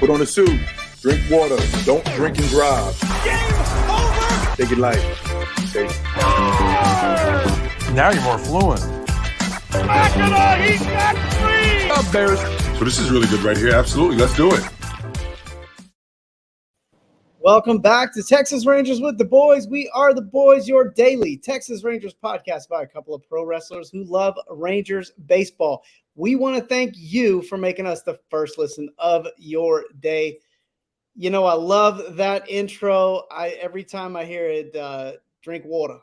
Put on a suit. Drink water. Don't drink and drive. Game over! Take it light. Stay. Now you're more fluent. Mackinac, he's got three! Up, Bears. So this is really good right here. Absolutely. Let's do it. Welcome back to Texas Rangers with the Boys. We are the Boys, your daily Texas Rangers podcast by a couple of pro wrestlers who love Rangers baseball. We want to thank you for making us the first listen of your day. You know, I love that intro. Every time I hear it, drink water.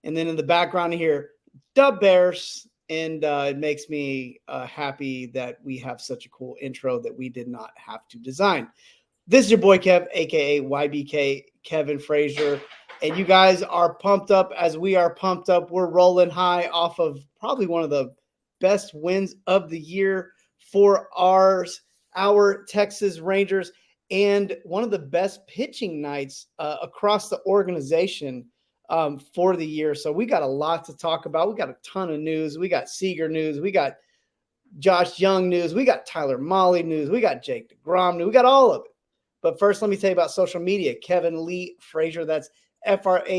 And then in the background here, Dub Bears. And it makes me happy that we have such a cool intro that we did not have to design. This is your boy Kev, a.k.a. YBK, Kevin Frazier. And you guys are pumped up as we are pumped up. We're rolling high off of probably one of the best wins of the year for our Texas Rangers and one of the best pitching nights across the organization for the year. So we got a lot to talk about. We got a ton of news. We got Seager news. We got Josh Young news. We got Tyler Mahle news. We got Jake DeGrom news. We got all of it. But first, let me tell you about social media. Kevin Lee Frazier, that's Frazier.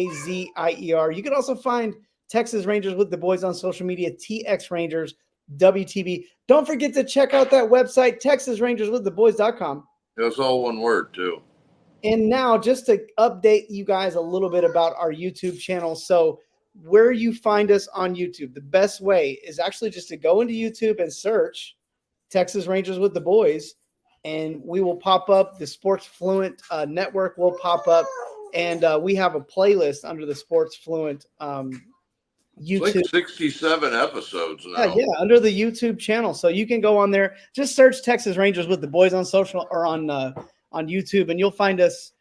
You can also find Texas Rangers with the Boys on social media, TX Rangers, WTB. Don't forget to check out that website, TexasRangersWithTheBoys.com. It's all one word, too. And now, just to update you guys a little bit about our YouTube channel. So where you find us on YouTube, the best way is actually just to go into YouTube and search Texas Rangers with the Boys. And we will pop up. The Sports Fluent Network will pop up. And we have a playlist under the Sports Fluent YouTube. It's like 67 episodes now. Yeah, under the YouTube channel. So you can go on there. Just search Texas Rangers with the Boys on social or on YouTube, and you'll find us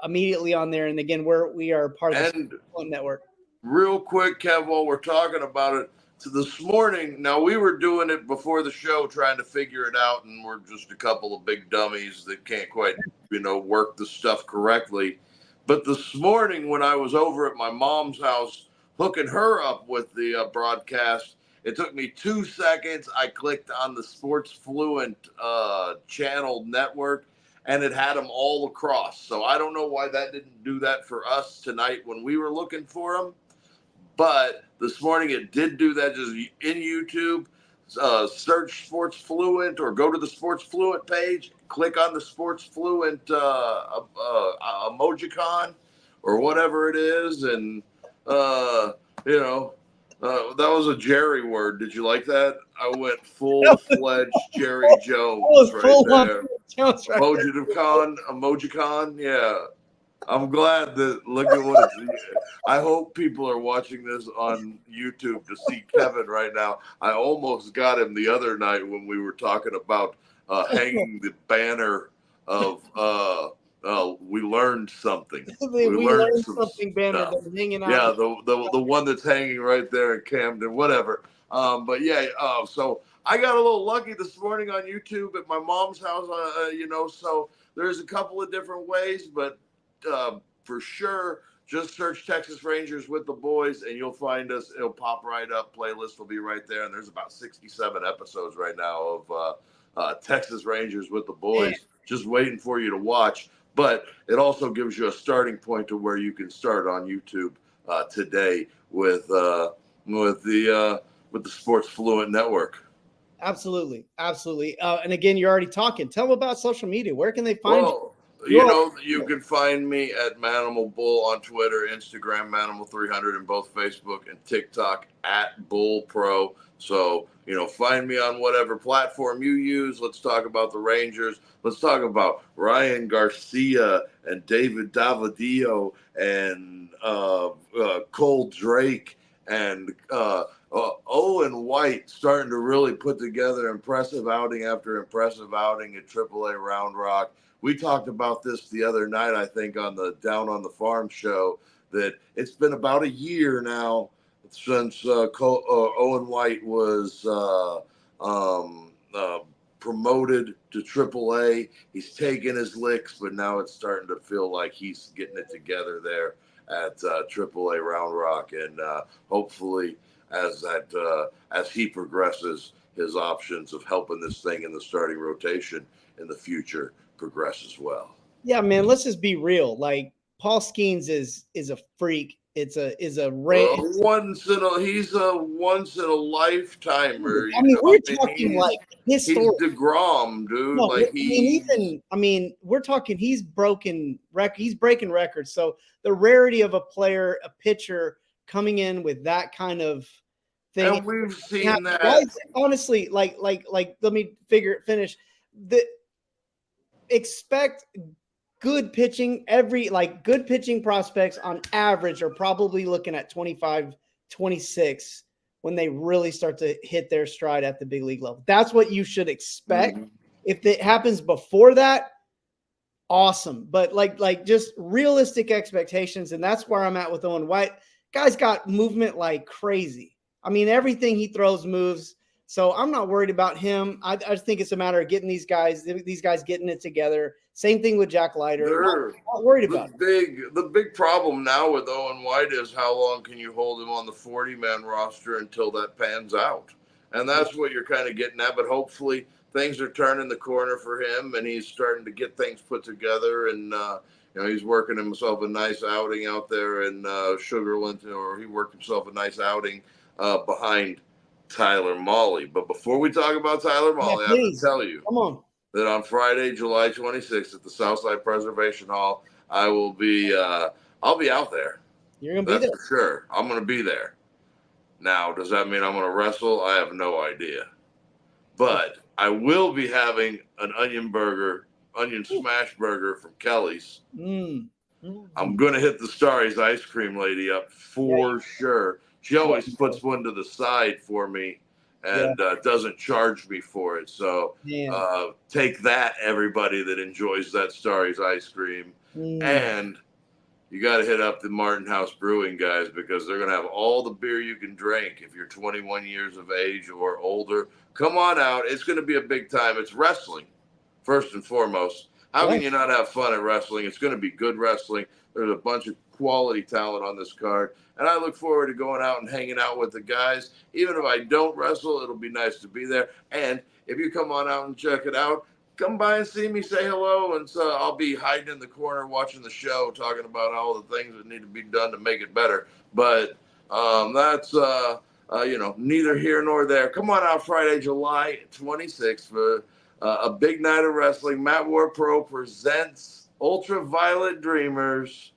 immediately on there. And again, we are part of the Sports Fluent Network. Real quick, Kev, while we're talking about it, so this morning, now we were doing it before the show, trying to figure it out, and we're just a couple of big dummies that can't quite, work the stuff correctly. But this morning, when I was over at my mom's house, hooking her up with the broadcast, it took me 2 seconds. I clicked on the Sports Fluent channel network, and it had them all across. So I don't know why that didn't do that for us tonight when we were looking for them. But this morning it did do that. Just in YouTube, search Sports Fluent or go to the Sports Fluent page, click on the Sports Fluent emojicon or whatever it is. And, that was a Jerry word. Did you like that? I went full-fledged Jerry Jones right there. Emojicon, yeah. I'm glad that look at what it's. I hope people are watching this on YouTube to see Kevin right now. I almost got him the other night when we were talking about hanging the banner of we learned something. we learned something banner that's hanging out. Yeah, the one that's hanging right there in Camden, whatever. But yeah, so I got a little lucky this morning on YouTube at my mom's house. So there's a couple of different ways, but. For sure, just search Texas Rangers with the Boys and you'll find us. It'll pop right up. Playlist will be right there. And there's about 67 episodes right now of Texas Rangers with the Boys, just waiting for you to watch. But it also gives you a starting point to where you can start on YouTube today with the Sports Fluent Network. Absolutely. And again, you're already talking. Tell them about social media. Where can they find you? You can find me at Manimal Bull on Twitter, Instagram, Manimal300, and both Facebook and TikTok at Bull Pro. So, find me on whatever platform you use. Let's talk about the Rangers. Let's talk about Ryan Garcia and David Davidio and Cole Drake and Owen White starting to really put together impressive outing after impressive outing at AAA Round Rock. We talked about this the other night, I think, on the Down on the Farm show, that it's been about a year now since Owen White was promoted to AAA. He's taken his licks, but now it's starting to feel like he's getting it together there at AAA Round Rock. And hopefully as he progresses, his options of helping this thing in the starting rotation in the future progress as well. Yeah, man, let's just be real. Like Paul Skeens is a freak. He's a He's a once in a lifetimer. I mean, we're talking like he's historic. DeGrom, dude. No, like we're talking he's breaking records. So the rarity of a player, a pitcher coming in with that kind of thing. And we've seen that. Guys, honestly, like let me finish. Expect good pitching. Good pitching prospects on average are probably looking at 25, 26 when they really start to hit their stride at the big league level. That's what you should expect. Mm-hmm. If it happens before that, awesome. But like just realistic expectations, and that's where I'm at with Owen White. Guy's got movement like crazy. I mean, everything he throws moves. So I'm not worried about him. I just think it's a matter of getting these guys getting it together. Same thing with Jack Leiter. Not worried about it. The big problem now with Owen White is how long can you hold him on the 40-man roster until that pans out? And that's what you're kind of getting at. But hopefully things are turning the corner for him, and he's starting to get things put together. And he's working himself a nice outing out there in Sugarland, or he worked himself a nice outing behind Tyler Mahle. But before we talk about Tyler Mahle, I have to tell you that on Friday, July 26th at the Southside Preservation Hall, I will be I'll be out there. You're gonna be there for sure. I'm gonna be there. Now, does that mean I'm gonna wrestle? I have no idea. But I will be having an onion smash burger from Kelly's. I'm gonna hit the Starry's ice cream lady up for sure. She always puts one to the side for me and doesn't charge me for it. So take that, everybody that enjoys that Starry's ice cream. And you got to hit up the Martin House Brewing guys, because they're going to have all the beer you can drink if you're 21 years of age or older. Come on out. It's going to be a big time. It's wrestling, first and foremost. How can you not have fun at wrestling? It's going to be good wrestling. There's a bunch of quality talent on this card. And I look forward to going out and hanging out with the guys. Even if I don't wrestle, it'll be nice to be there. And if you come on out and check it out, come by and see me, say hello. And so I'll be hiding in the corner watching the show, talking about all the things that need to be done to make it better. But that's, neither here nor there. Come on out Friday, July 26th for a big night of wrestling. Matt War Pro presents Ultraviolet Dreamers.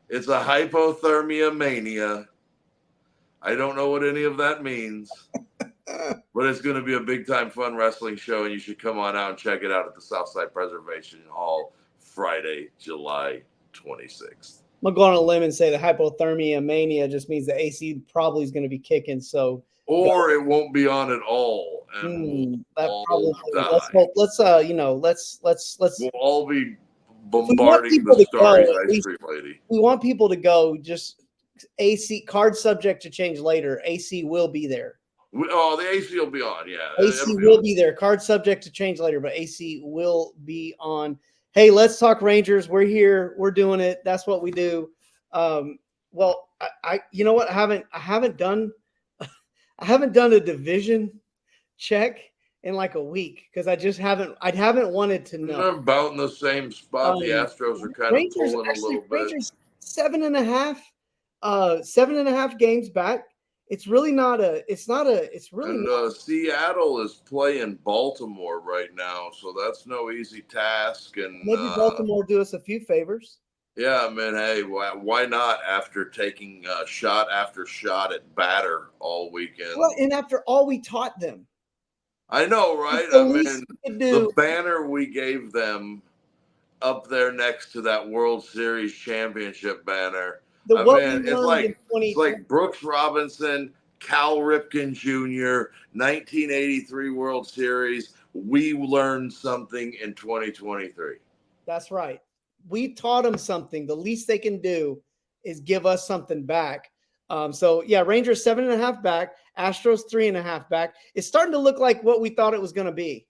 It's a hypothermia mania. I don't know what any of that means, but it's going to be a big time fun wrestling show, and you should come on out and check it out at the Southside Preservation Hall Friday, July 26th. I'm going to go on a limb and say the hypothermia mania just means the AC probably is going to be kicking. Or it won't be on at all. And that probably. We'll all be bombarding the Starry's ice cream lady. We want people to go. Just AC card subject to change later. AC will be there. The AC will be on. Yeah, AC will be there. Card subject to change later, but AC will be on. Hey, let's talk Rangers. We're here. We're doing it. That's what we do. Well, you know what? I haven't done a division check in like a week because I haven't wanted to know. They're about in the same spot. The Astros are kind of pulling a little bit. Rangers 7.5 games back. It's really not Seattle is playing Baltimore right now, so that's no easy task. And maybe Baltimore do us a few favors. Yeah, man. Hey, why not? After taking shot after shot at batter all weekend, and after all we taught them. I know, right? I mean, the banner we gave them up there next to that World Series championship banner. It's like Brooks Robinson, Cal Ripken Jr., 1983 World Series. We learned something in 2023. That's right. We taught them something. The least they can do is give us something back. Rangers 7.5 back, Astros 3.5 back. It's starting to look like what we thought it was going to be.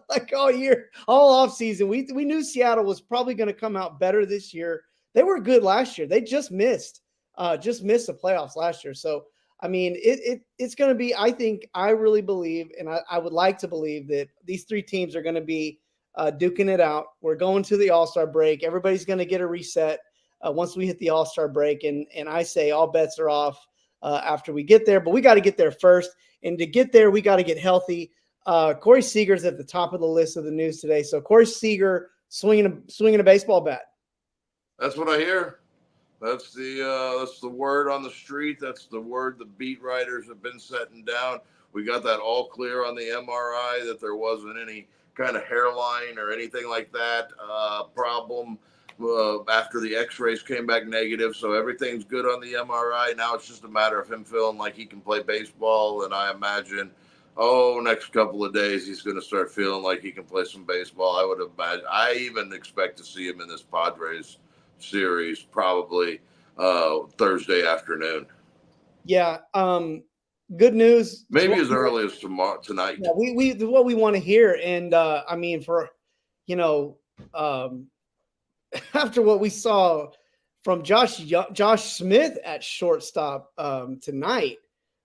Like all year, all offseason, we knew Seattle was probably going to come out better this year. They were good last year. They just missed the playoffs last year. So I mean, it's going to be, I really believe, and I would like to believe that these three teams are going to be duking it out. We're going to the All-Star break. Everybody's going to get a reset once we hit the All-Star break. And I say all bets are off after we get there, but we got to get there first. And to get there, we got to get healthy. Corey Seager's at the top of the list of the news today. So Corey Seager swinging a baseball bat. That's what I hear. That's the word on the street. That's the word the beat writers have been setting down. We got that all clear on the MRI that there wasn't any kind of hairline or anything like that problem after the X-rays came back negative. So everything's good on the MRI. Now it's just a matter of him feeling like he can play baseball. And I imagine, next couple of days he's going to start feeling like he can play some baseball. I would imagine. I even expect to see him in this Padres series probably Thursday afternoon. Yeah. Good news. Maybe as early as tonight. Yeah, we what we want to hear. And I mean, for after what we saw from Josh Smith at shortstop tonight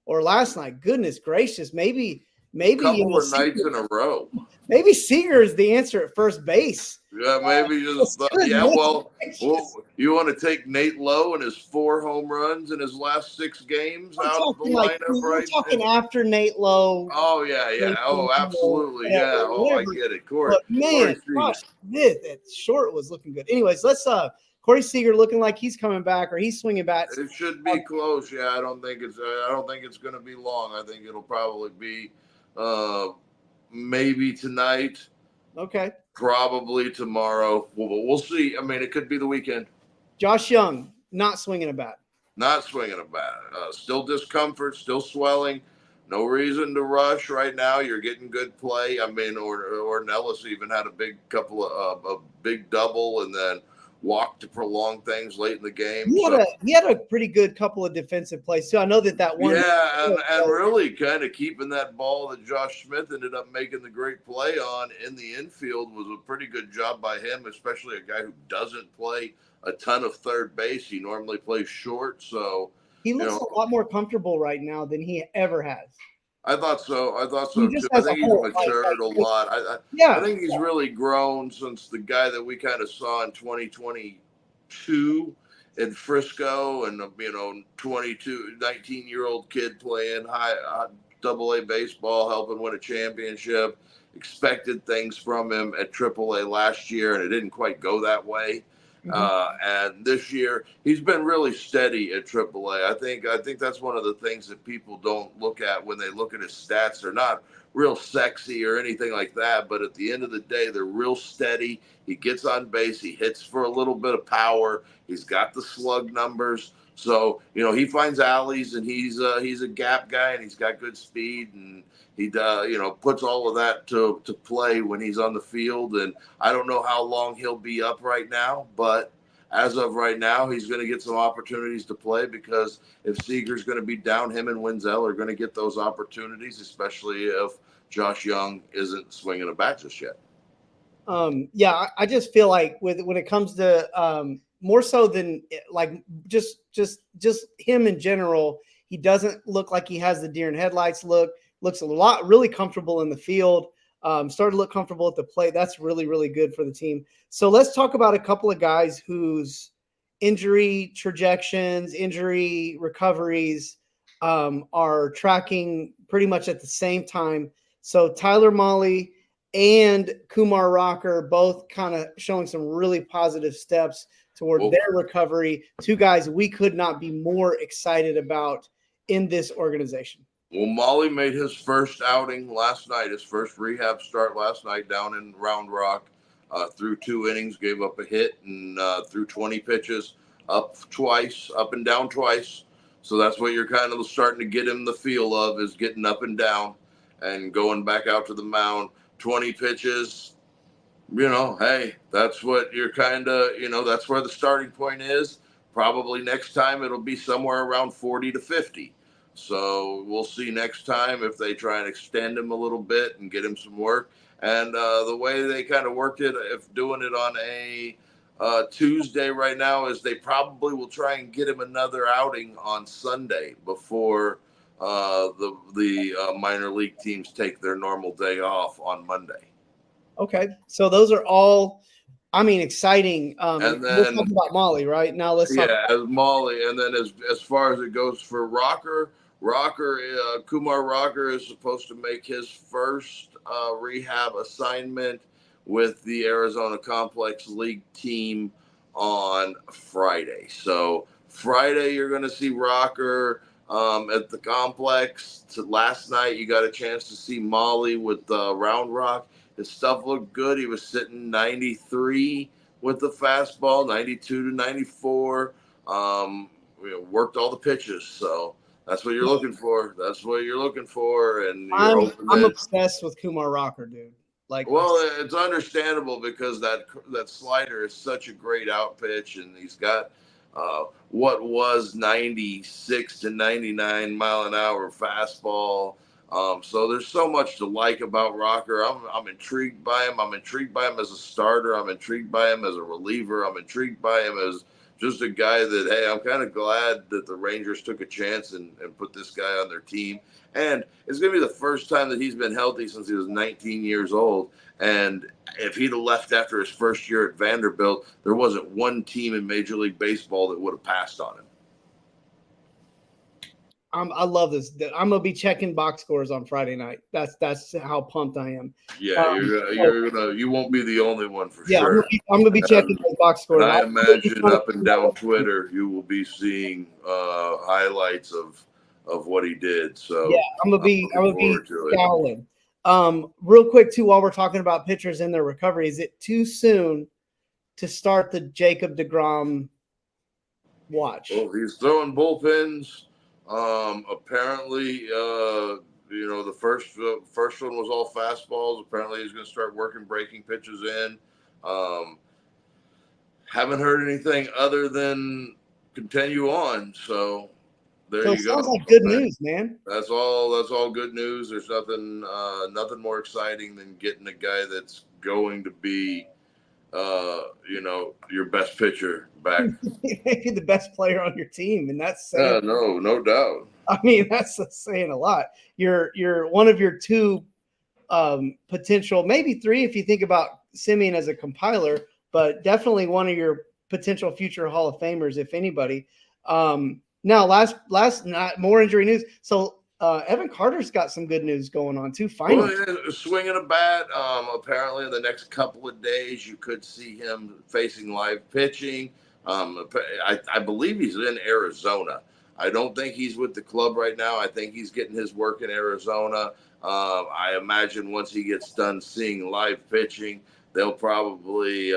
or last night, goodness gracious, maybe a couple of nights in a row. Maybe Seager is the answer at first base. Yeah, maybe just well, you want to take Nate Lowe and his 4 home runs in his last 6 games out of the lineup, right? We're talking after Nate Lowe. Oh yeah. Oh, absolutely, yeah. Oh, I get it, Corey. But man, Josh Smith at short was looking good. Anyways, let's Corey Seager looking like he's coming back or he's swinging back. It should be close. Yeah, I don't think it's going to be long. I think it'll probably be maybe tonight. Okay. Probably tomorrow. We'll see. I mean, it could be the weekend. Josh Young not swinging a bat. Not swinging a bat. Still discomfort. Still swelling. No reason to rush right now. You're getting good play. I mean, or Nellis even had a big a big double and then walked to prolong things late in the game. He had a pretty good couple of defensive plays too. I know that one. Yeah, and really kind of keeping that ball that Josh Smith ended up making the great play on in the infield was a pretty good job by him, especially a guy who doesn't play a ton of third base. He normally plays short, so he looks a lot more comfortable right now than he ever has. I thought so too. I think he's matured a lot. I think he's really grown since the guy that we kind of saw in 2022 in Frisco and, 19-year-old kid playing high AA baseball, helping win a championship. Expected things from him at AAA last year, and it didn't quite go that way. And this year he's been really steady at AAA. I think that's one of the things that people don't look at when they look at his stats. They're not real sexy or anything like that, but at the end of the day, they're real steady. He gets on base. He hits for a little bit of power. He's got the slug numbers. So, he finds alleys and he's a gap guy and he's got good speed and he puts all of that to play when he's on the field. And I don't know how long he'll be up right now, but as of right now, he's going to get some opportunities to play because if Seager's going to be down, him and Wenzel are going to get those opportunities, especially if Josh Young isn't swinging a bat just yet. I just feel like when it comes to more so than like just him in general, he doesn't look like he has the deer in headlights look. Looks really comfortable in the field. Started to look comfortable at the plate. That's really, really good for the team. So let's talk about a couple of guys whose injury trajectories, injury recoveries are tracking pretty much at the same time. So Tyler Mahle and Kumar Rocker both kind of showing some really positive steps toward their recovery. 2 guys we could not be more excited about in this organization. Well, Mahle made his first outing last night, his first rehab start last night down in Round Rock. Threw 2 innings, gave up a hit, and threw 20 pitches, up and down twice. So that's what you're kind of starting to get him the feel of, is getting up and down and going back out to the mound. 20 pitches, hey, that's what you're kind of, that's where the starting point is. Probably next time it'll be somewhere around 40 to 50. So we'll see next time if they try and extend him a little bit and get him some work. And the way they kind of worked it, if doing it on a Tuesday right now, is they probably will try and get him another outing on Sunday before the minor league teams take their normal day off on Monday. Okay, so those are all, I mean, exciting. And We're talking then about Molly, right? Now let's talk. yeah, as Molly, and then as far as it goes for Rocker, Kumar Rocker is supposed to make his first rehab assignment with the Arizona Complex League team on Friday. So Friday, you're going to see Rocker at the complex. Last night, you got a chance to see Molly with Round Rock. His stuff looked good. He was sitting 93 with the fastball, 92 to 94. Worked all the pitches. So that's what you're looking for. That's what you're looking for. And you're hoping I'm that, obsessed with Kumar Rocker, dude. Like, well, it's understandable because that slider is such a great out pitch, and he's got what was 96 to 99 mile an hour fastball. So there's so much to like about Rocker. I'm intrigued by him. I'm intrigued by him as a starter. I'm intrigued by him as a reliever. I'm intrigued by him as just a guy that, hey, I'm kind of glad that the Rangers took a chance and put this guy on their team. And it's going to be the first time that he's been healthy since he was 19 years old. And if he'd have left after his first year at Vanderbilt, there wasn't one team in Major League Baseball that would have passed on him. I love this. I'm gonna be checking box scores on Friday night. That's how pumped I am. Yeah, you won't be the only one for Yeah, sure. I'm gonna be checking those box scores. And I imagine up and down Twitter, you will be seeing highlights of what he did. So yeah, I'm gonna be to it. scowling. Real quick too, while we're talking about pitchers and their recovery, is it too soon to start the Jacob deGrom watch? Well, he's throwing bullpens. Apparently, the first one was all fastballs. Apparently, he's going to start working breaking pitches in. Haven't heard anything other than continue on. So there you go. Sounds like good news, man. That's all good news. There's nothing more exciting than getting a guy that's going to be, your best pitcher back. Maybe the best player on your team, and that's saying, no doubt. I mean, that's saying a lot. You're one of your two potential, maybe three if you think about Simeon as a compiler, but definitely one of your potential future Hall of Famers, if anybody. Now, last night, more injury news. So Evan Carter's got some good news going on too. Finally, swinging a bat. Apparently, in the next couple of days, you could see him facing live pitching. I believe he's in Arizona. I don't think he's with the club right now. I think he's getting his work in Arizona. I imagine once he gets done seeing live pitching, they'll probably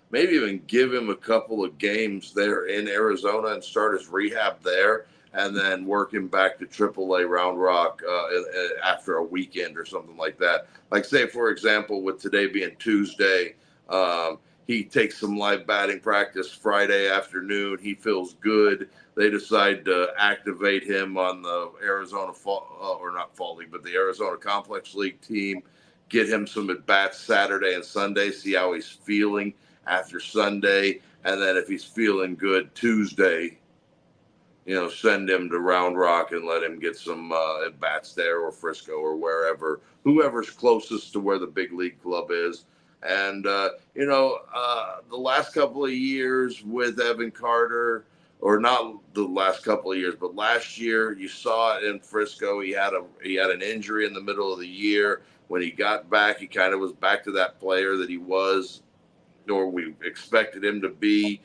maybe even give him a couple of games there in Arizona and start his rehab there, and then work him back to AAA Round Rock after a weekend or something like that. Like, say, for example, with today being Tuesday, he takes some live batting practice Friday afternoon. He feels good. They decide to activate him on the Arizona Fall League, but the Arizona Complex League team, get him some at-bats Saturday and Sunday, see how he's feeling after Sunday. And then if he's feeling good Tuesday, send him to Round Rock and let him get some at-bats there, or Frisco, or whoever's closest to where the big league club is. And, the last couple of years with Evan Carter, or not the last couple of years, but last year, you saw it in Frisco. He had an injury in the middle of the year. When he got back, he kind of was back to that player that he was, or we expected him to be.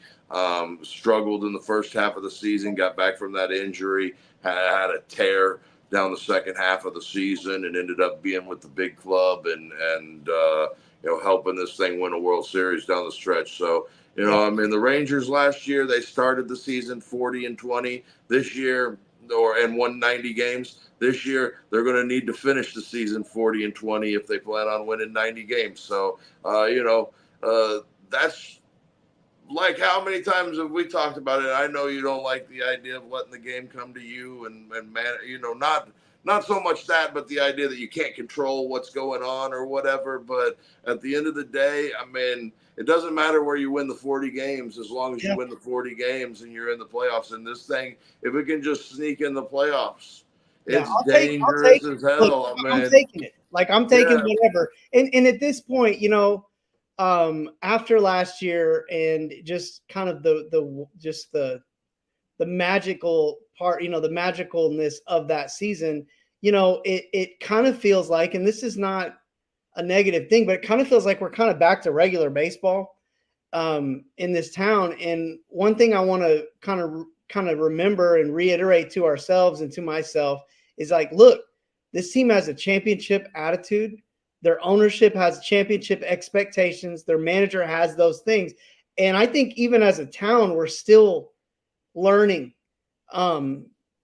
Struggled in the first half of the season, got back from that injury, had a tear down the second half of the season, and ended up being with the big club and helping this thing win a World Series down the stretch. So, the Rangers last year, they started the season 40-20. This year, and won 90 games. This year, they're going to need to finish the season 40-20 if they plan on winning 90 games. So, that's like, how many times have we talked about it? I know you don't like the idea of letting the game come to you, and man, not so much that, but the idea that you can't control what's going on or whatever. But at the end of the day, it doesn't matter where you win the 40 games, as long as you win the 40 games and you're in the playoffs. And this thing, if it can just sneak in the playoffs, Yeah, It's I'll take dangerous it. as Look, hell. I I'm mean, taking it. Like I'm taking yeah. whatever. And at this point, after last year and just kind of the magical part, the magicalness of that season, it kind of feels like, and this is not a negative thing, but it kind of feels like we're kind of back to regular baseball in this town. And one thing I want to kind of remember and reiterate to ourselves and to myself is like, look, this team has a championship attitude. Their ownership has championship expectations. Their manager has those things. And I think even as a town, we're still learning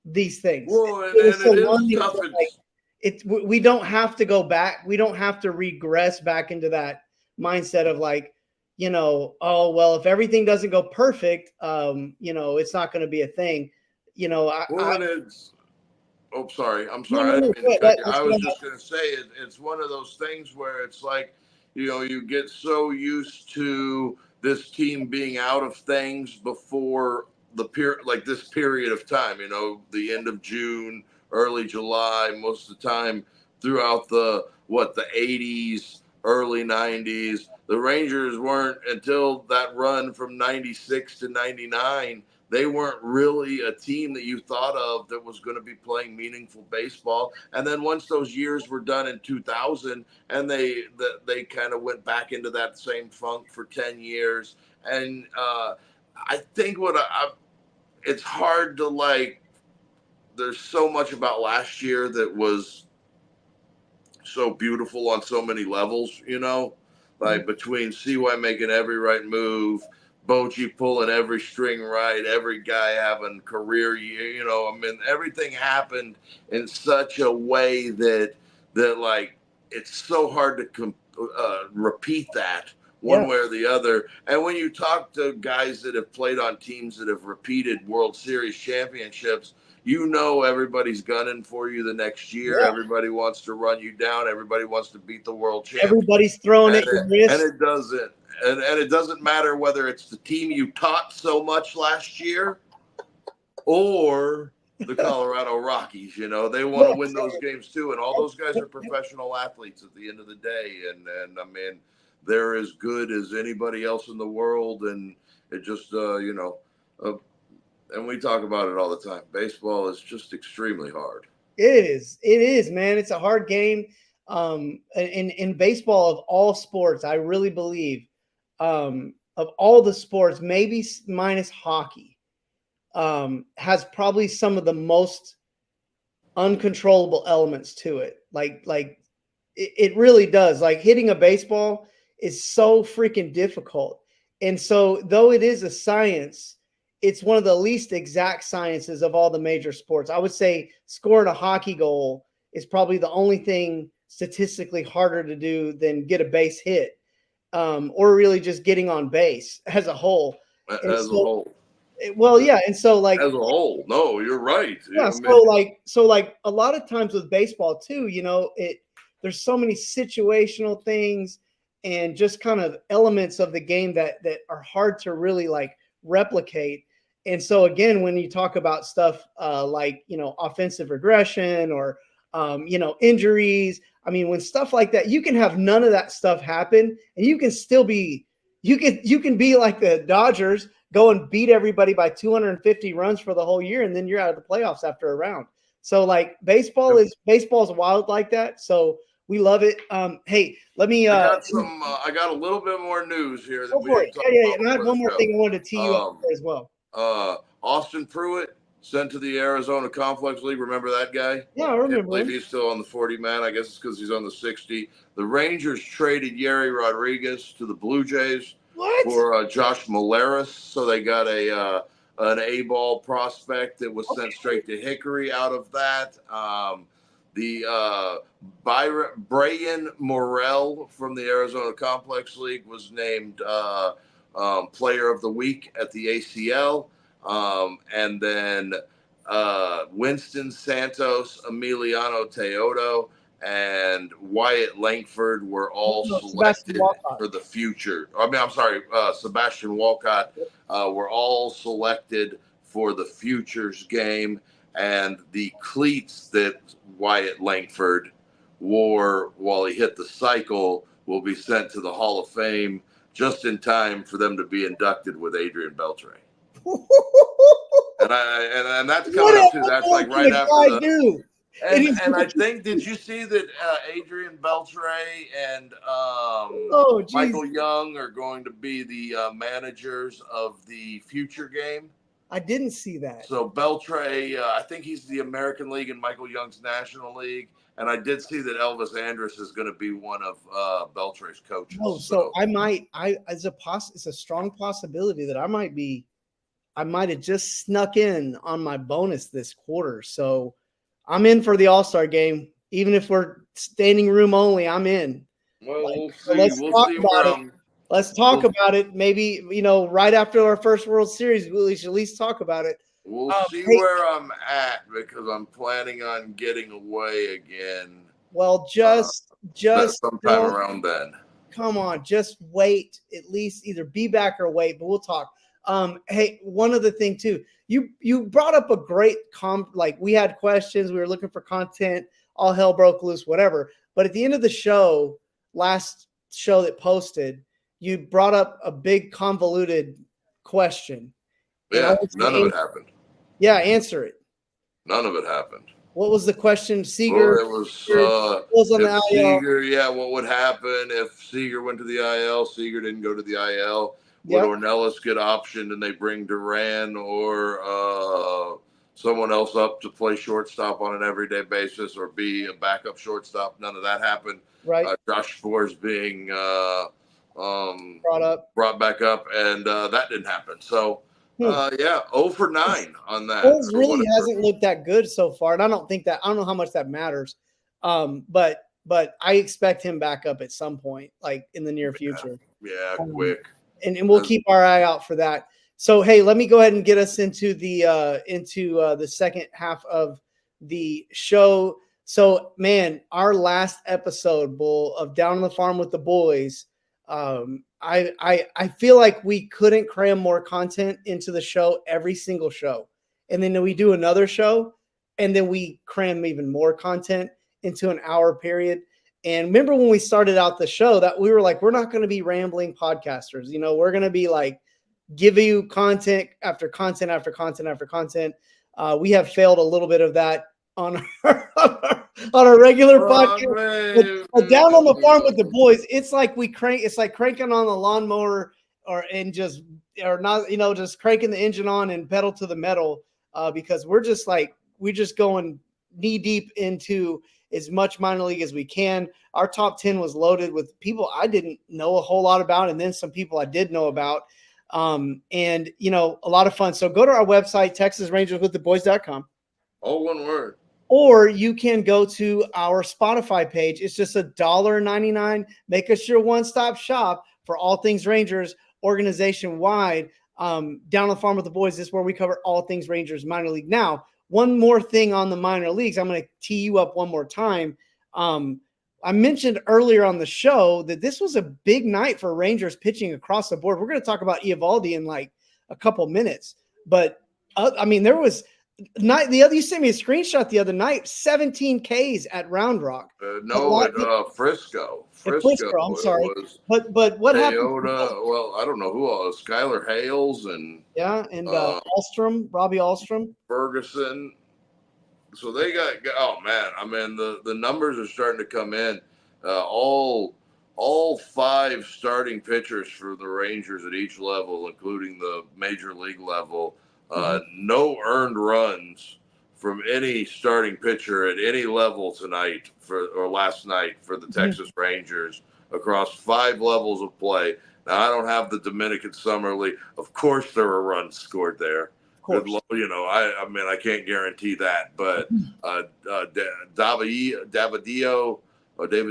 these things. Well, We're and it still is learning tough. that, like, we don't have to go back. We don't have to regress back into that mindset of like, oh well, if everything doesn't go perfect, it's not going to be a thing. Well, and it's. Oh, sorry. I'm No, sorry. no, I no, didn't mean to good. cut you. That's I what was just going to say it's one of those things where it's like, you get so used to this team being out of things before the period, like this period of time, the end of June, early July, most of the time throughout the 80s, early 90s. The Rangers weren't until that run from 96 to 99. They weren't really a team that you thought of that was going to be playing meaningful baseball. And then once those years were done in 2000, and they kind of went back into that same funk for 10 years. And I think it's hard to like. There's so much about last year that was so beautiful on so many levels, like between CY making every right move, Bochy pulling every string right, every guy having career year, I mean, everything happened in such a way that like it's so hard to repeat that Yeah, one way or the other. And when you talk to guys that have played on teams that have repeated World Series championships, everybody's gunning for you the next year. yeah. Everybody wants to run you down. Everybody wants to beat the world champion. Everybody's throwing And at your and wrist. it doesn't and it doesn't matter whether it's the team you taught so much last year or the Colorado Rockies. They want to win those games too. And all those guys are professional athletes at the end of the day. And I mean, they're as good as anybody else in the world. And it just, and we talk about it all the time. Baseball is just extremely hard. It is, man. It's a hard game. In baseball of all sports, I really believe, of all the sports, maybe minus hockey, has probably some of the most uncontrollable elements to it. Like it really does. Like hitting a baseball is so freaking difficult. And so though it is a science, it's one of the least exact sciences of all the major sports. I would say scoring a hockey goal is probably the only thing statistically harder to do than get a base hit, or really just getting on base as a whole. And As a so, whole. well, yeah. And so like, As a whole, no, you're right. yeah, I mean, so like a lot of times with baseball too, there's so many situational things and just kind of elements of the game that are hard to really like replicate. And so again, when you talk about stuff like offensive regression or injuries, I mean, when stuff like that, you can have none of that stuff happen, and you can still be you can be like the Dodgers, go and beat everybody by 250 runs for the whole year, and then you're out of the playoffs after a round. So like baseball's wild like that. So we love it. Hey, let me I got a little bit more news here that go we for it. didn't talk Yeah. about And I had before the one more show. thing I wanted to tee you up Um, for as well. Austin Pruitt sent to the Arizona Complex League. Remember that guy? Yeah, I Can't remember believe him. he's still on the 40 man. I guess it's because he's on the 60. The Rangers traded Yeri Rodriguez to the Blue Jays What? for Josh Molaris. So they got an A-ball prospect that was sent straight to Hickory out of that. The Brian Morrell from the Arizona Complex League was named Player of the Week at the ACL. And then Winston Santos, Emiliano Teodo, and Wyatt Langford were all No, Sebastian selected Walcott. for the future. I mean, I'm sorry, Sebastian Walcott were all selected for the futures game. and the cleats that Wyatt Langford wore while he hit the cycle will be sent to the Hall of Fame just in time for them to be inducted with Adrian Beltre. And that's coming up too. That's like right after the. Do? And I think, did you see that Adrian Beltre and Michael Young are going to be the managers of the future game? I didn't see that. So Beltre, I think he's the American League and Michael Young's National League. And I did see that Elvis Andrus is going to be one of Beltre's coaches. Oh, so it's a strong possibility that I might have just snuck in on my bonus this quarter. So I'm in for the All-Star game. Even if we're standing room only, I'm in. Well, we'll see. We'll see where I'm. Let's talk about it. Maybe, right after our first World Series, we should at least talk about it. We'll see where I'm at because I'm planning on getting away again. Well, just sometime around then. Come on, just wait. At least either be back or wait, but we'll talk. Hey, one other thing too. You brought up a great we had questions, we were looking for content, all hell broke loose, whatever. But at the end of the show, last show that posted, you brought up a big convoluted question. Yeah, none of it happened. Yeah, answer it. None of it happened. What was the question? Seager? Well, it was on the IL. Seager, yeah, what would happen if Seager went to the IL? Seager didn't go to the IL. Would Ornelas get optioned and they bring Duran or someone else up to play shortstop on an everyday basis or be a backup shortstop? None of that happened. Right. Josh Sborz being brought back up, and that didn't happen. So, 0 for 9 on that. Sborz really hasn't looked that good so far, and I don't know how much that matters. But I expect him back up at some point, like in the near future. Yeah, quick. And we'll keep our eye out for that. So, hey, let me go ahead and get us into the second half of the show. So, man, our last episode, Bull, of Down on the Farm with the Boys, I feel like we couldn't cram more content into the show every single show. And then we do another show, and then we cram even more content into an hour period. And remember when we started out the show that we were like, we're not going to be rambling podcasters. We're going to be like, give you content after content after content after content. We have failed a little bit of that on our regular podcast. But Down on the Farm with the Boys, it's like cranking on the lawnmower just cranking the engine on and pedal to the metal because we're just going knee deep into as much minor league as we can. Our top 10 was loaded with people I didn't know a whole lot about, and then some people I did know about. And a lot of fun. So go to our website, TexasRangersWithTheBoys.com. All one word. Or you can go to our Spotify page. It's just $1.99. Make us your one-stop shop for all things Rangers organization-wide. Down on the Farm with the Boys is where we cover all things Rangers minor league. Now, one more thing on the minor leagues. I'm going to tee you up one more time. I mentioned earlier on the show that this was a big night for Rangers pitching across the board. We're going to talk about Eovaldi in like a couple minutes. But, there was – you sent me a screenshot the other night, 17 Ks at Round Rock. Frisco. I'm sorry. But what happened? Well, I don't know who else. Skylar Hales and Alstrom, Robbie Alstrom. Ferguson. So they got, the numbers are starting to come in. All 5 starting pitchers for the Rangers at each level, including the major league level, no earned runs from any starting pitcher at any level tonight last night for the Texas Rangers across 5 levels of play. Now, I don't have the Dominican Summer League. Of course, there were runs scored there. I can't guarantee that. But David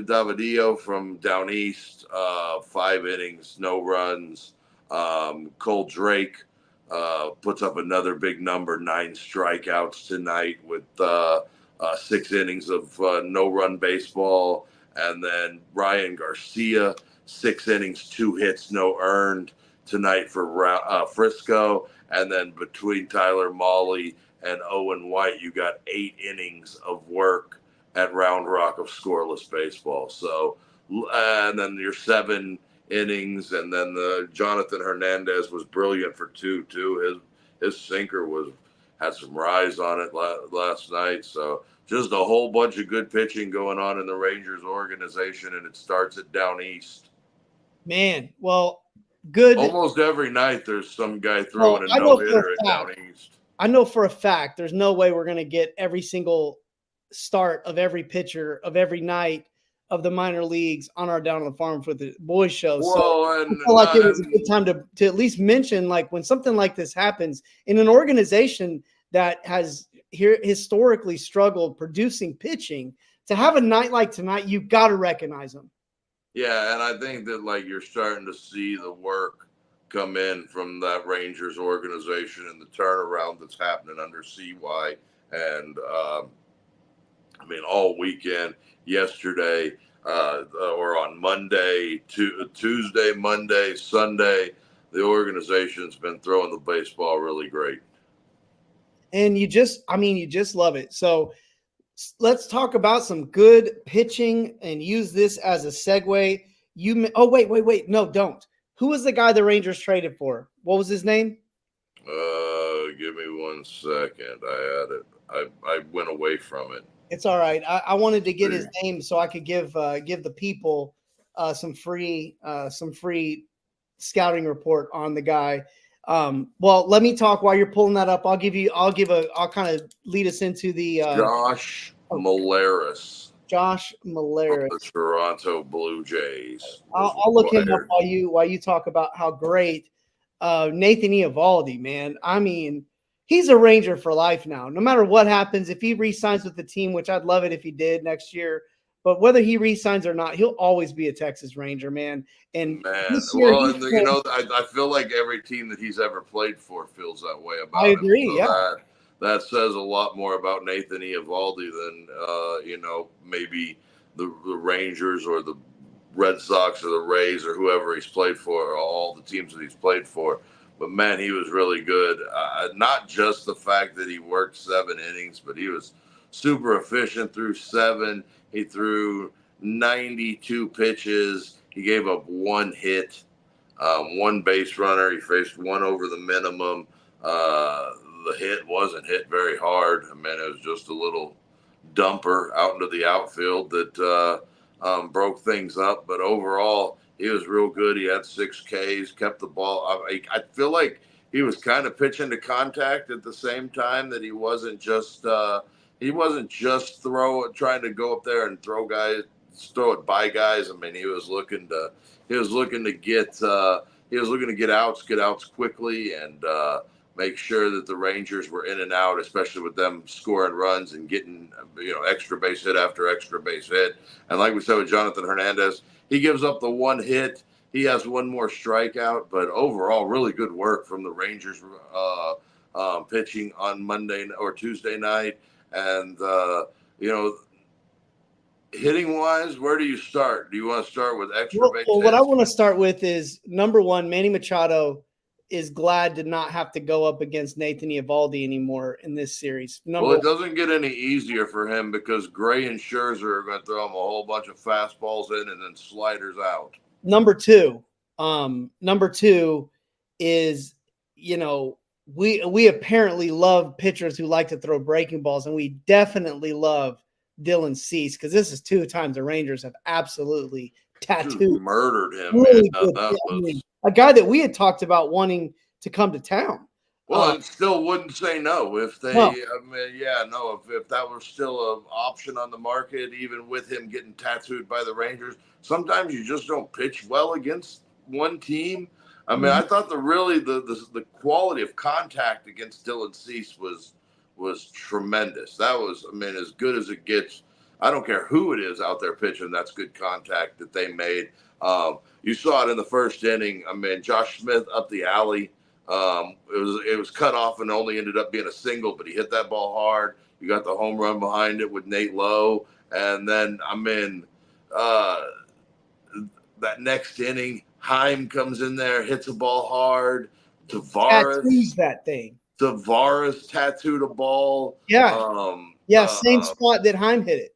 Davidio from down east, 5 innings, no runs. Cole Drake puts up another big number, 9 strikeouts tonight with 6 innings of no-run baseball. And then Ryan Garcia, 6 innings, 2 hits, no earned tonight for Frisco. And then between Tyler Mahle and Owen White, you got 8 innings of work at Round Rock of scoreless baseball. So, and then your 7 innings, and then the Jonathan Hernandez was brilliant for 2 too. His sinker had some rise on it last night. So just a whole bunch of good pitching going on in the Rangers organization, and it starts it down east. Man, well, good. Almost every night there's some guy throwing Well, a no-hitter down east. I know for a fact there's no way we're going to get every single start of every pitcher of every night of the minor leagues on our Down on the Farm for the Boys show. Well, so I feel like it was a good time to at least mention, like, when something like this happens in an organization that has historically struggled producing pitching, to have a night like tonight, you've got to recognize them. Yeah, and I think that, like, you're starting to see the work come in from that Rangers organization and the turnaround that's happening under CY. And I mean, all weekend, yesterday, or on Monday, Tuesday, Monday, Sunday, the organization's been throwing the baseball really great. And you just love it. So let's talk about some good pitching and use this as a segue. Wait. No, don't. Who was the guy the Rangers traded for? What was his name? Give me 1 second. I had it. I went away from it. It's all right. I wanted to get his name so I could give the people some free scouting report on the guy. Well, let me talk while you're pulling that up. I'll kind of lead us into the Josh Molaris. Josh Molaris, the Toronto Blue Jays. I'll look him up while you talk about how great Nathan Eovaldi, man. I mean, he's a Ranger for life now. No matter what happens, if he re-signs with the team, which I'd love it if he did next year, but whether he re-signs or not, he'll always be a Texas Ranger, man. And this year, I feel like every team that he's ever played for feels that way about him. I agree, yeah. That says a lot more about Nathan Eovaldi than maybe the Rangers or the Red Sox or the Rays or whoever he's played for, or all the teams that he's played for. But, man, he was really good. Not just the fact that he worked 7 innings, but he was super efficient through 7. He threw 92 pitches. He gave up 1 hit, 1 base runner. He faced 1 over the minimum. The hit wasn't hit very hard. I mean, it was just a little dumper out into the outfield that broke things up. But overall, he was real good. He had 6 Ks, kept the ball. I feel like he was kind of pitching to contact at the same time, that he wasn't just trying to go up there and throw it by guys. I mean, he was looking to get outs quickly, and make sure that the Rangers were in and out, especially with them scoring runs and getting extra base hit after extra base hit. And like we said with Jonathan Hernandez, he gives up the 1 hit. He has 1 more strikeout, but overall, really good work from the Rangers pitching on Monday or Tuesday night. And hitting wise, where do you start? Do you want to start with extra base hits? Well, what I want to start with is, number 1, Manny Machado is glad to not have to go up against Nathan Eovaldi anymore in this series. It doesn't get any easier for him, because Gray and Scherzer are going to throw him a whole bunch of fastballs in and then sliders out. Number two is, we apparently love pitchers who like to throw breaking balls, and we definitely love Dylan Cease, because this is 2 times the Rangers have absolutely tattooed, murdered him. Really a guy that we had talked about wanting to come to town. Well, and still wouldn't say no if they. No. If that was still an option on the market, even with him getting tattooed by the Rangers. Sometimes you just don't pitch well against one team. I mean, I thought the quality of contact against Dylan Cease was tremendous. That was, as good as it gets. I don't care who it is out there pitching. That's good contact that they made. You saw it in the first inning. Josh Smith up the alley. It was cut off and only ended up being a single, but he hit that ball hard. You got the home run behind it with Nate Lowe. And then, that next inning, Heim comes in there, hits a ball hard. Tattoos that thing. Tavares tattooed a ball. Yeah. Same Uh, spot that Heim hit it.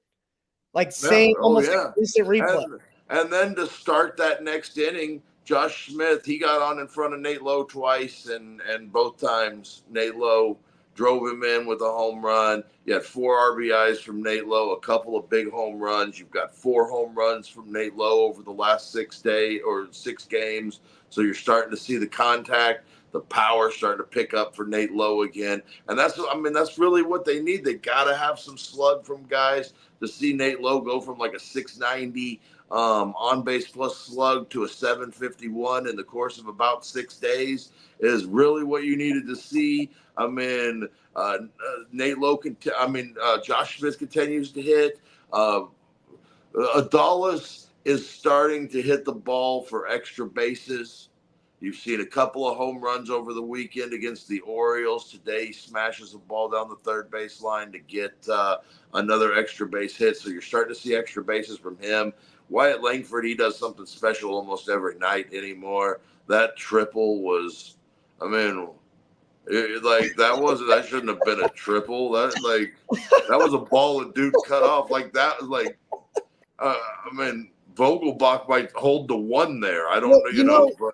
Like Yeah. same, Oh, almost yeah. like recent replay. And then to start that next inning, Josh Smith, he got on in front of Nate Lowe twice, and both times Nate Lowe drove him in with a home run. You had 4 RBIs from Nate Lowe, a couple of big home runs. You've got 4 home runs from Nate Lowe over the last 6 games. So you're starting to see the contact, the power starting to pick up for Nate Lowe again. And that's really what they need. They got to have some slug from guys. To see Nate Lowe go from like a 690 on base plus slug to a 751 in the course of about 6 days is really what you needed to see. I mean, Nate Lowe Josh Smith continues to hit. Adalis is starting to hit the ball for extra bases. You've seen a couple of home runs over the weekend against the Orioles. Today, he smashes a ball down the third base line to get another extra base hit. So you're starting to see extra bases from him. Wyatt Langford, he does something special almost every night anymore. That triple was, that shouldn't have been a triple. That was a ball that dude cut off. Vogelbach might hold the 1 there. I don't know, but.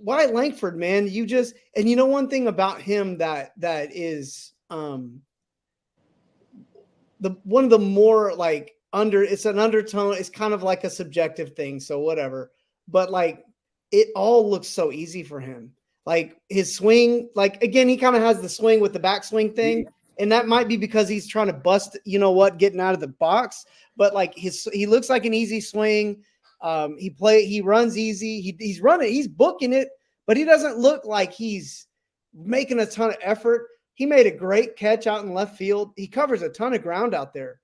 Wyatt Langford, man, one thing about him that is one of the more it's an undertone. It's kind of like a subjective thing, so whatever. But it all looks so easy for him. Like his swing, again, he kind of has the swing with the backswing thing, and that might be because he's trying to bust, getting out of the box. But he looks like an easy swing. He runs easy. He's running, he's booking it, but he doesn't look like he's making a ton of effort. He made a great catch out in left field. He covers a ton of ground out there.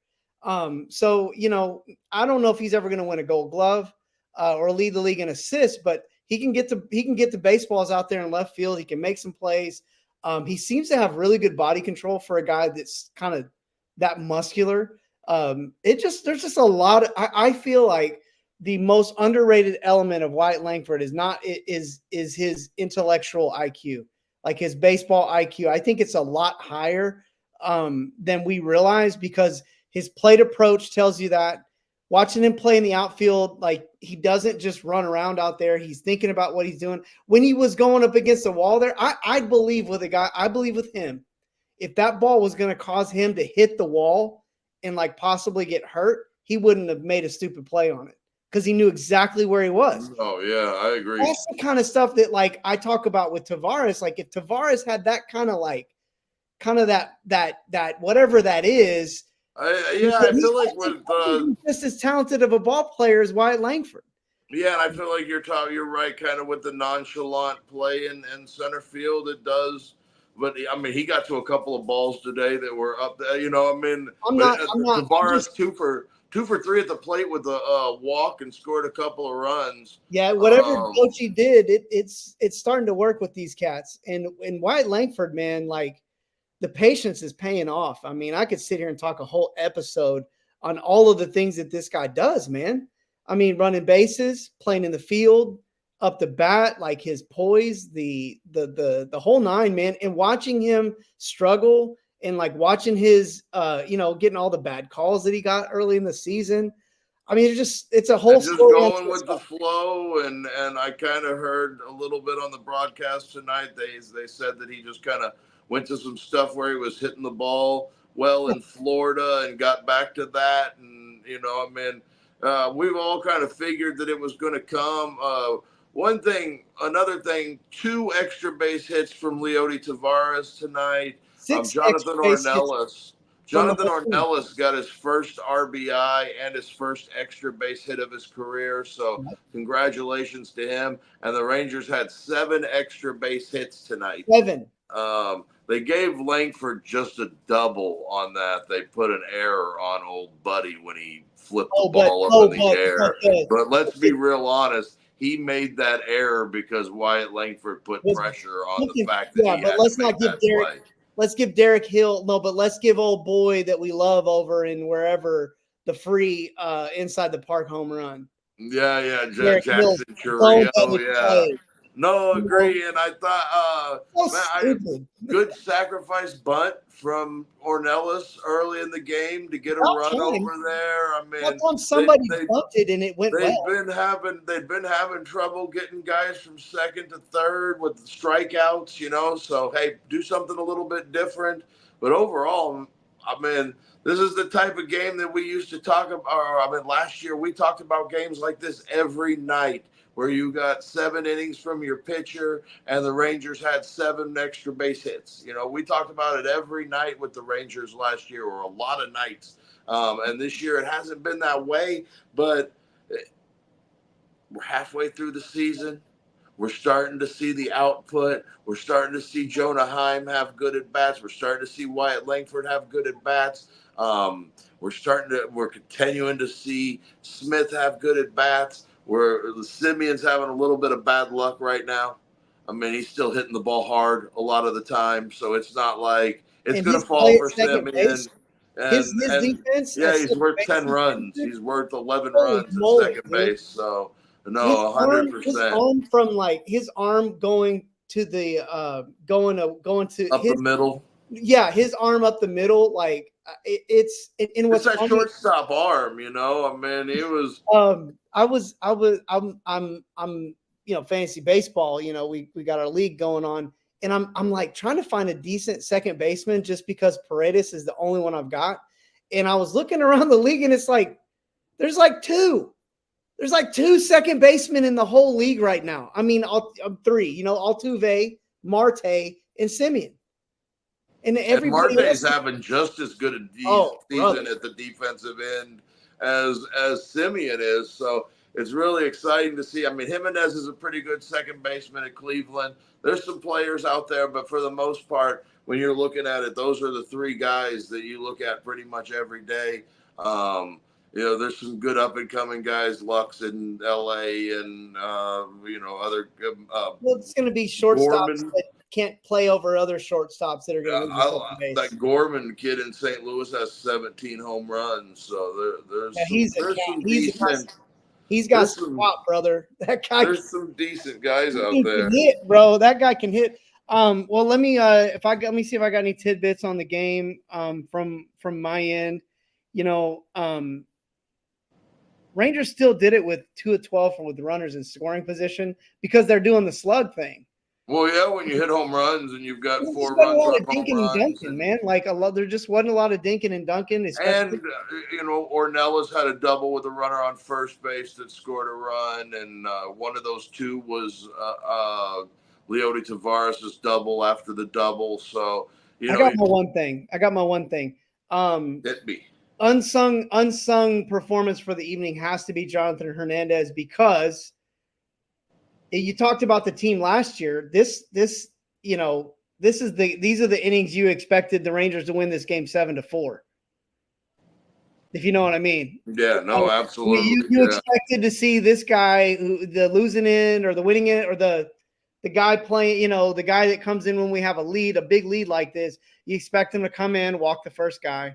So I don't know if he's ever going to win a Gold Glove or lead the league in assists, but he can get the baseballs out there in left field. He can make some plays. He seems to have really good body control for a guy that's kind of that muscular. There's just a lot of, I feel like the most underrated element of Wyatt Langford is his intellectual IQ, like his baseball IQ. I think it's a lot higher than we realize, because his plate approach tells you that. Watching him play in the outfield, he doesn't just run around out there. He's thinking about what he's doing. When he was going up against the wall there, I believe with him, if that ball was going to cause him to hit the wall and possibly get hurt, he wouldn't have made a stupid play on it, because he knew exactly where he was. Oh, yeah, I agree. That's the kind of stuff that I talk about with Tavares. If Tavares had that kind of that whatever that is, I feel like with just as talented of a ball player as Wyatt Langford. Yeah, and I feel like you're right, kind of with the nonchalant play in center field. It does, but he got to a couple of balls today that were up there. Tavares 2 for 3 at the plate with a walk and scored a couple of runs. Yeah, whatever Bochy did, it's starting to work with these cats. And Wyatt Langford, man, the patience is paying off. I could sit here and talk a whole episode on all of the things that this guy does, man. Running bases, playing in the field, up the bat, his poise, the whole nine, man. And watching him struggle and watching his, getting all the bad calls that he got early in the season. It's a whole just going with the flow. And I kind of heard a little bit on the broadcast tonight. They said that he just kind of went to some stuff where he was hitting the ball well in Florida and got back to that. And, we've all kind of figured that it was going to come. Another thing, 2 extra base hits from Leody Tavares tonight. Jonathan Ornelas got his first RBI and his first extra base hit of his career. So congratulations to him. And the Rangers had 7 extra base hits tonight. 7. They gave Langford just a double on that. They put an error on old Buddy when he flipped the ball up in the air. But let's be real honest. He made that error because Wyatt Langford put pressure on the fact that he had to make that play. Let's give Derek Hill – no, but let's give old boy that we love over in wherever the free inside the park home run. Yeah, Jackson Chourio, yeah. No, You know? agree. And I thought, So man, stupid. good sacrifice bunt from Ornelas early in the game to get a About run time. over there. I How mean, come they, somebody they bunted and it went well? they've been having trouble getting guys from second to third with the strikeouts, So hey, do something a little bit different. But overall, I mean, this is the type of game that we used to talk about. Or, I mean, last year we talked about games like this every night, where you got 7 innings from your pitcher and the Rangers had 7 extra base hits. We talked about it every night with the Rangers last year, or a lot of nights. And this year it hasn't been that way, but we're halfway through the season. We're starting to see the output. We're starting to see Jonah Heim have good at bats. We're starting to see Wyatt Langford have good at bats. We're continuing to see Smith have good at bats. Where the Simeon's having a little bit of bad luck right now. I mean, he's still hitting the ball hard a lot of the time, so it's not like it's And going his to fall play for at second Simeon. base, his And defense yeah, at he's second worth base 10 is runs. good. He's worth 11 Holy runs at moly, second dude. base. So no, His 100% arm from like his arm going to the going to up the his middle. his arm up the middle, like and It's what's that funny, shortstop arm, I mean, he was. I'm fantasy baseball, we got our league going on, and I'm like trying to find a decent second baseman just because Paredes is the only one I've got. And I was looking around the league and it's like there's like two second basemen in the whole league right now. I mean, three, Altuve, Marte, and Simeon. And And everybody Marte's else. having just as good a Oh, season brother. at the defensive end as Simeon is. So it's really exciting to see. I mean, Jimenez is a pretty good second baseman at Cleveland. There's some players out there, but for the most part, when you're looking at it, those are the 3 guys that you look at pretty much every day. There's some good up and coming guys, Lux in LA and other Well, it's going to be shortstops Gorman. that can't play over other shortstops that are going to move the second base. That Gorman kid in St. Louis has 17 home runs, so there's some decent. He's got There's some some pop, brother. That guy. there's some decent guys out He there. can hit, bro. That guy can hit. Well, let me see if I got any tidbits on the game from my end. Rangers still did it with 2 of 12 with the runners in scoring position because they're doing the slug thing. Well, yeah, when you hit home runs and you've got There 4 wasn't a runs lot on of home dinking and runs, dunking, man. Like there just wasn't a lot of dinking and dunking, especially. and Ornelas had a double with a runner on first base that scored a run, and one of those 2 was Leody Tavares' double after the double. So I got my one thing. Hit me. Unsung performance for the evening has to be Jonathan Hernandez, because you talked about the team last year. These are the innings you expected the Rangers to win this game 7-4. If you know what I mean. Yeah, no, absolutely. You expected to see this guy, the losing end or the winning end, or the guy playing, the guy that comes in when we have a big lead like this. You expect him to come in, walk the first guy,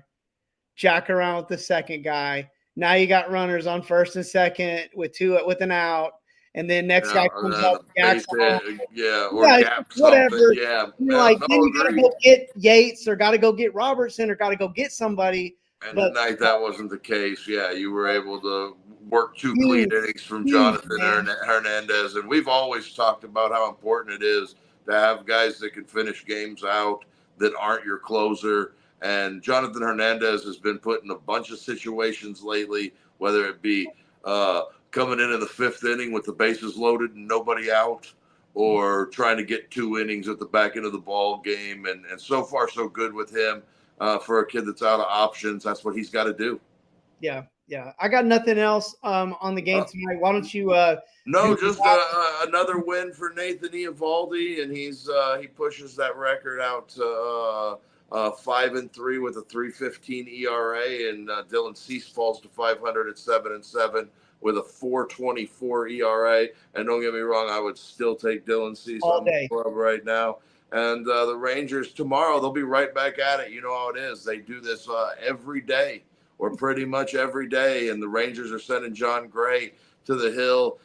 jack around with the second guy. Now you got runners on first and second with an out, and then next guy comes up, gaps something. Something. Yeah, then you got to go get Yates, or got to go get Robertson, or got to go get somebody. And tonight that wasn't the case. Yeah, you were able to work 2 clean innings from Jonathan Hernandez, and we've always talked about how important it is to have guys that can finish games out that aren't your closer. And Jonathan Hernandez has been put in a bunch of situations lately, whether it be coming in the 5th inning with the bases loaded and nobody out, or trying to get 2 innings at the back end of the ball game. And so far, so good with him. For a kid that's out of options, that's what he's got to do. Yeah. I got nothing else on the game tonight. Why don't you? Just another win for Nathan Eovaldi, and he pushes that record out to 5-3 with a 3.15 ERA, and Dylan Cease falls to 500 at 7-7 with a 4.24 ERA. And don't get me wrong, I would still take Dylan Cease on the club right now. And the Rangers tomorrow, they'll be right back at it. You know how it is. They do this every day or pretty much every day. And the Rangers are sending John Gray to the hill.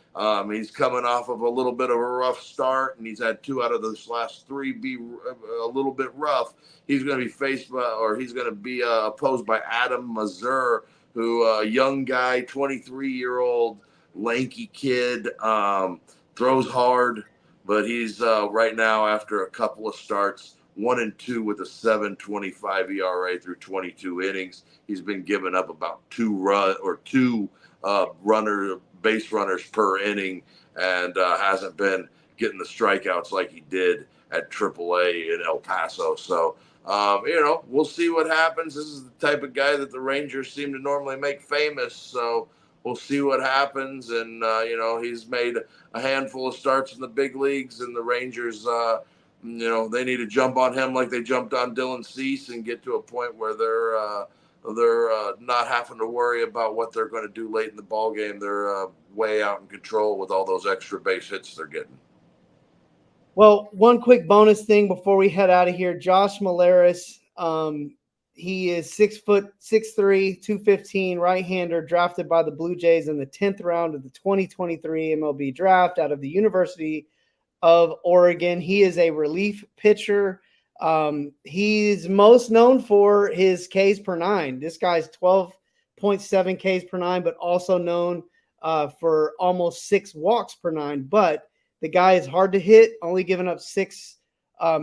He's coming off of a little bit of a rough start, and he's had 2 out of those last 3 be a little bit rough. He's going to be opposed by Adam Mazur, who a young guy, 23-year-old lanky kid, throws hard, but he's right now, after a couple of starts, 1-2 with a 7.25 ERA through 22 innings. He's been giving up about 2 base runners per inning, and hasn't been getting the strikeouts like he did at AAA in El Paso. So, we'll see what happens. This is the type of guy that the Rangers seem to normally make famous. So we'll see what happens. And, he's made a handful of starts in the big leagues, and the Rangers, they need to jump on him like they jumped on Dylan Cease and get to a point where they're not having to worry about what they're going to do late in the ball game. They're way out in control with all those extra base hits they're getting. Well, one quick bonus thing before we head out of here. Josh Melaris, he is 6'6", 215, right-hander, drafted by the Blue Jays in the 10th round of the 2023 MLB draft out of the University of Oregon. He is a relief pitcher. He's most known for his Ks per 9. This guy's 12.7 Ks per 9, but also known for almost 6 walks per 9. But the guy is hard to hit, only giving up 6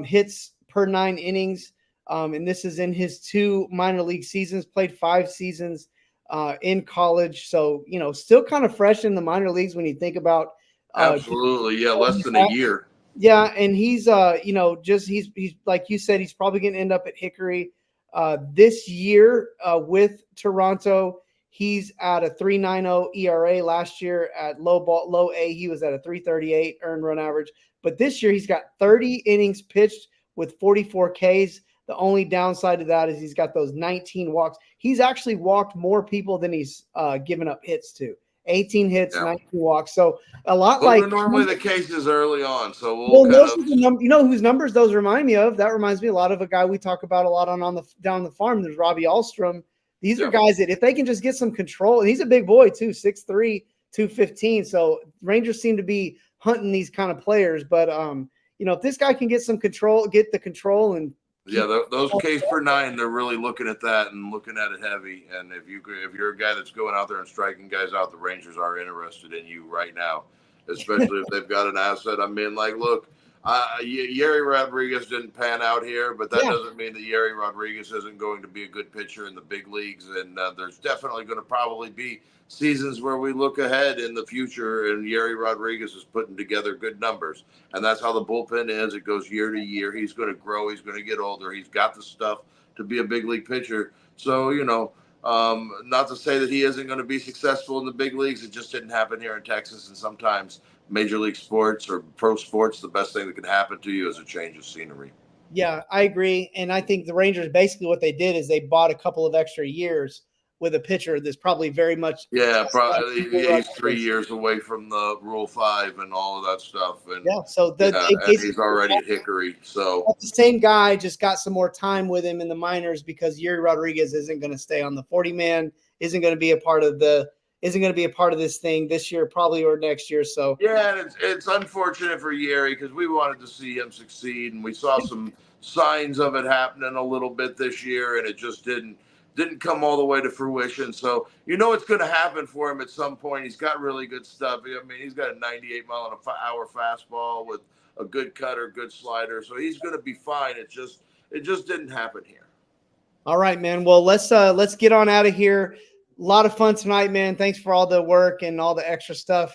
hits per 9 innings. And this is in his 2 minor league seasons, played 5 seasons in college. So, still kind of fresh in the minor leagues when you think about. Absolutely. Yeah. Less than a year. Yeah. And he's, he's like you said, he's probably going to end up at Hickory this year with Toronto. He's at a 3.90 ERA. Last year at low A, he was at a 3.38 earned run average. But this year he's got 30 innings pitched with 44 Ks. The only downside to that is he's got those 19 walks. He's actually walked more people than he's given up hits to. 18 hits, 19 walks. So a lot those like are normally the cases early on. So whose numbers those remind me of? That reminds me a lot of a guy we talk about a lot down the farm. There's Robbie Alstrom. These are guys that if they can just get some control, and he's a big boy too, 6'3", 215. So Rangers seem to be hunting these kind of players. But if this guy can get some control, get the control, and those Ks per 9, they're really looking at that and looking at it heavy. And if you're a guy that's going out there and striking guys out, the Rangers are interested in you right now, especially if they've got an asset. I mean, look, Yerry Rodriguez didn't pan out here, but that doesn't mean that Yerry Rodriguez isn't going to be a good pitcher in the big leagues. And there's definitely going to probably be seasons where we look ahead in the future and Yerry Rodriguez is putting together good numbers. And that's how the bullpen is. It goes year to year. He's going to grow. He's going to get older. He's got the stuff to be a big league pitcher. So, not to say that he isn't going to be successful in the big leagues. It just didn't happen here in Texas. And sometimes major league sports or pro sports, the best thing that can happen to you is a change of scenery. Yeah, I agree. And I think the Rangers, basically what they did is they bought a couple of extra years with a pitcher that's probably very much. Yeah, probably he's 3 years away from the Rule 5 and all of that stuff. And so and he's already at Hickory. So the same guy just got some more time with him in the minors because Yerry Rodriguez isn't going to stay on the 40-man, isn't going to be a part of this thing this year, probably, or next year. So and it's unfortunate for Yerry because we wanted to see him succeed, and we saw some signs of it happening a little bit this year, and it just didn't come all the way to fruition. So it's going to happen for him at some point. He's got really good stuff. I mean, he's got a 98-mile-an-hour fastball with a good cutter, good slider. So he's going to be fine. It just didn't happen here. All right, man. Well, let's get on out of here. A lot of fun tonight, man. Thanks for all the work and all the extra stuff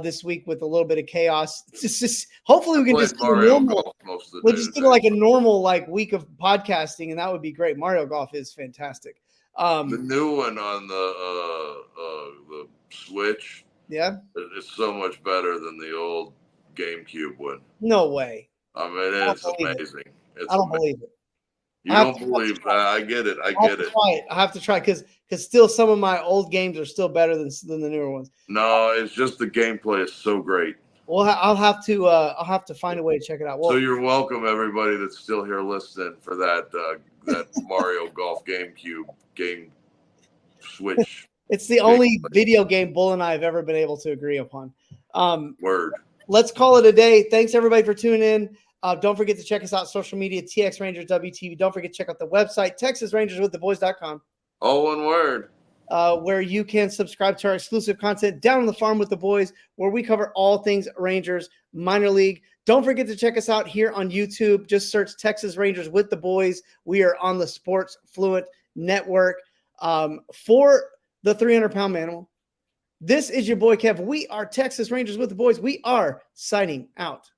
this week with a little bit of chaos. It's just hopefully we can just get a normal. We'll just get like a normal week of podcasting, and that would be great. Mario Golf is fantastic. The new one on the Switch, it's so much better than the old GameCube one. No way. I mean, it's amazing. I don't believe it. You don't believe that? I get it. I have to try because still some of my old games are still better than the newer ones. No, it's just the gameplay is so great. Well, I'll have to find a way to check it out. Well, so you're welcome, everybody that's still here listening for that Mario Golf GameCube game switch. It's the only video game Bull and I have ever been able to agree upon. Word. Let's call it a day. Thanks everybody for tuning in. Don't forget to check us out on social media, TX Rangers WTV. Don't forget to check out the website, TexasRangersWithTheBoys.com. All one word. Where you can subscribe to our exclusive content Down on the Farm with the Boys, where we cover all things Rangers minor league. Don't forget to check us out here on YouTube. Just search Texas Rangers with the Boys. We are on the Sports Fluent Network. For the 300-pound manimal, this is your boy Kev. We are Texas Rangers with the Boys. We are signing out.